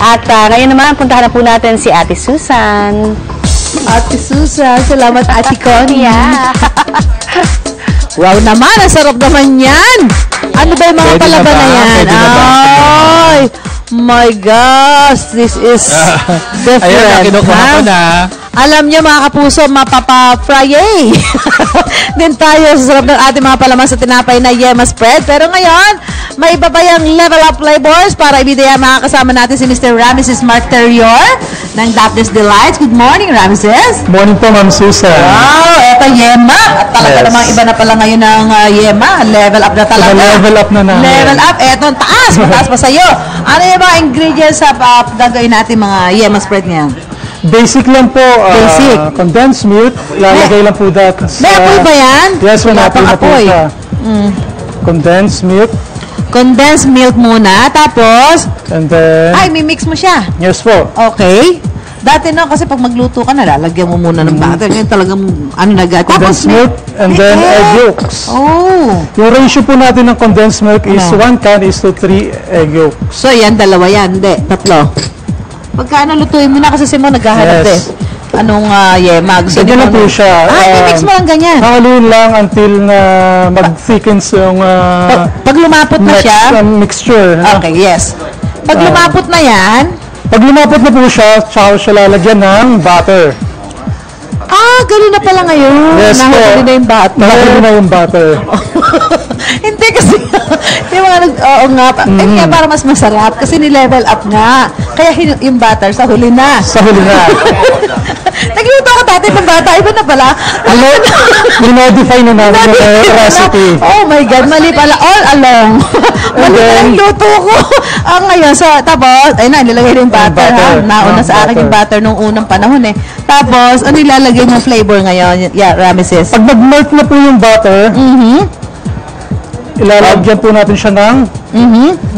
At ngayon naman, puntahan na po natin si Ate Susan. Ate Susan, salamat Ate Connie. Yeah. Wow naman, ang sarap naman yan. Ano ba yung mga palaban na yan? Ay, my gosh, this is different. Ayan, kinukuha ko na. Alam niyo mga kapuso, mapapa-fry din tayo sa sarap ng ating mga palaman sa tinapay na Yema Spread. Pero ngayon, may iba pa yung level up flavors para ibigay mga kasama natin si Mr. Ramesses Marterior ng Dapness Delights. Good morning, Ramesses. Morning po, Ma'am Susan. Wow, eto Yema. At talaga namang iba na pala ngayon ng Yema. Level up na talaga. Level up na namin. Level up. Eto, taas. Mataas pa sa'yo. Ano yung mga ingredients sa gagawin natin mga Yema Spread niya? Basic lang po. Basic. Condensed milk. Lalagay lang po that. May apoy ba yan? Yes, may apoy na po siya. Condensed milk. Condensed milk muna. Tapos, And then, ay, mimix mo siya. yes po. Okay. Dati no, kasi pag magluto ka na, lalagyan mo muna ng butter. Ngayon talagang, Condensed milk. And then, egg yolks. Oh. Yung ratio po natin ng condensed milk is 1 can is to 3 egg yolks. So, yan, dalawa yan. Hindi, tatlo. Pagka lutuin mo na kasi si Mo naghahanap Anong Yema? Gusto Ganyan niyo na po siya. i-mix mo lang ganyan. Haluin lang until na mag-thickens yung Pag lumapot na siya. Mixture. Okay, yes. Pag lumapot na yan. Pag lumapot na po siya, tsaka siya lalagyan ng butter. Ganun na pala ngayon. Yes po. Nahuli na yung butter. Nahuli na yung butter. Hindi kasi, yung mga oo nga, kaya para mas masarap kasi ni-level up nga. Kaya yung butter sa huli na. Sa huli na. Nagluto ako dati ng bata, iba na pala. I-modify na namin yung recipe. Oh my God, mali pala. All along. Mali pala yung luto ko. Ngayon, so, tapos, ayun na, nilagay yung butter, ha? Nauna sa akin yung butter nung unang panahon, eh. Tapos, ano ilalagay yung flavor ngayon? Yeah, Ramesses. Pag nag-melt na po yung butter, ilalagyan po natin siya ng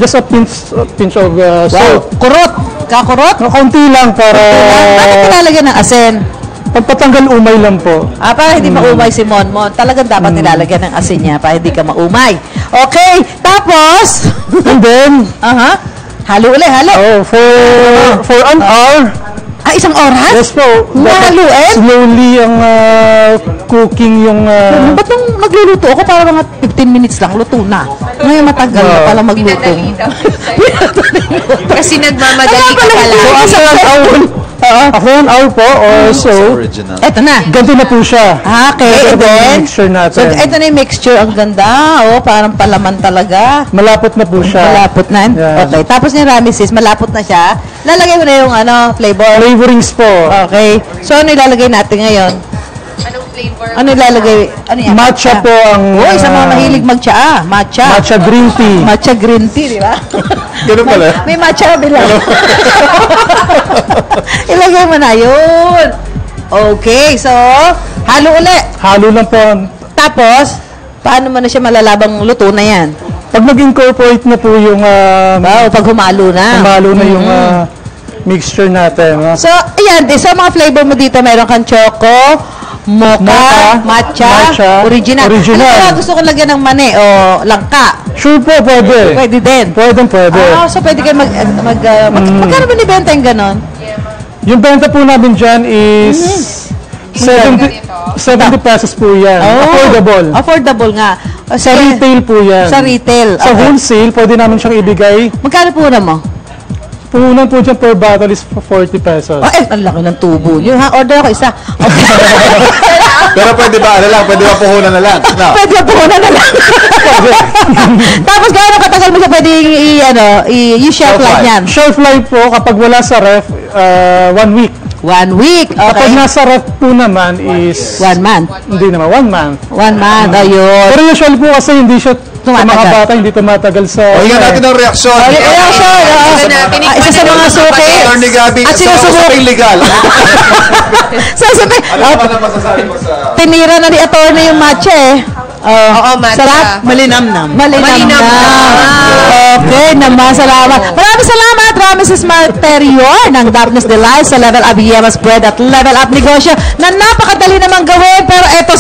just a pinch of salt. Kurot. Kakurot? Kaunti lang para Bakit nilalagyan ng asin? pagpatanggal umay lang po. Para hindi maumay si Monmon. Talagang dapat nilalagyan ng asin niya para hindi ka maumay. Okay. Tapos, And then, halo ulit, halo. for an hour. Isang oras? Yes po. Haluin? Slowly ang cooking yung... Ba't nung nagluluto ako, para mga 15 minutes lang, luto na. Ngayon matagal na pala magluto. Kasi nagmamadali ka pala. So, after an hour po or so, Eto na. ganito na po siya. Okay, and then, Mixture natin. so ito na yung mixture. Ang ganda. Parang palaman talaga. Malapot na po siya. Malapot na. Yeah. Okay. Tapos yung Ramesses, malapot na siya. Lalagay mo na yung flavor. Flavorings po. Okay. So, ano ilalagay natin ngayon? Anong flavor? Ano ilalagay? Ano yan? Matcha po ang... Uy, sa mga mahilig mag-tsaa. Matcha. Matcha green tea. Matcha green tea, di ba? Ganun pala. May matcha kabila. Ilagay mo na yun. Okay. So, halo ulit. Halo lang po. Tapos, paano mo na siya malalabang luto na yan? Pag nag-incorporate na po yung... Pag humalo na. Humalo na yung mixture natin. So, ayan. Sa mga flavor mo dito, meron kang choco, mocha, matcha, original. Ano ba gusto ko lagyan ng mani o langka? Sure po, pwede. Pwede din. Pwede. So pwede kayo magkano ba nibenta yung ganon? Yung benta po namin dyan is 70 pesos po yan. Affordable. Affordable nga. Sa retail po yan. Sa retail. Sa wholesale, pwede namin siyang ibigay. Magkano po na mo? Puhunan po dyan per bottle is 40 pesos. Ang laki ng tubo nyo. Order ako isa. Pero pwede ba, pwede ba puhunan na lang? No. Pwede ba puhunan na lang? Tapos gaano katagal mo siya pwede i-shelf life niyan? Shelf life po, kapag wala sa ref, 1 week. 1 week. Okay. Kapag nasa ref po naman is... 1 month. Hindi naman, 1 month. 1 month, ayun. Pero usually po kasi hindi siya sa mga bata, hindi tumatagal sa... Hinggan natin ang reaksyon. Isa sa mga suki. Attorney Gabby, sa usaping legal. Ano ba na masasabi mo sa... Tinira na ni attorney yung matcha Oo, matcha. Sarap. Malinamnam. Malinamnam. Okay naman, salamat. Maraming salamat, Ramesses Marterior ng Dapness Delights sa Level Up Yema Spread at Level Up Negosyo na napakadali namang gawin pero eto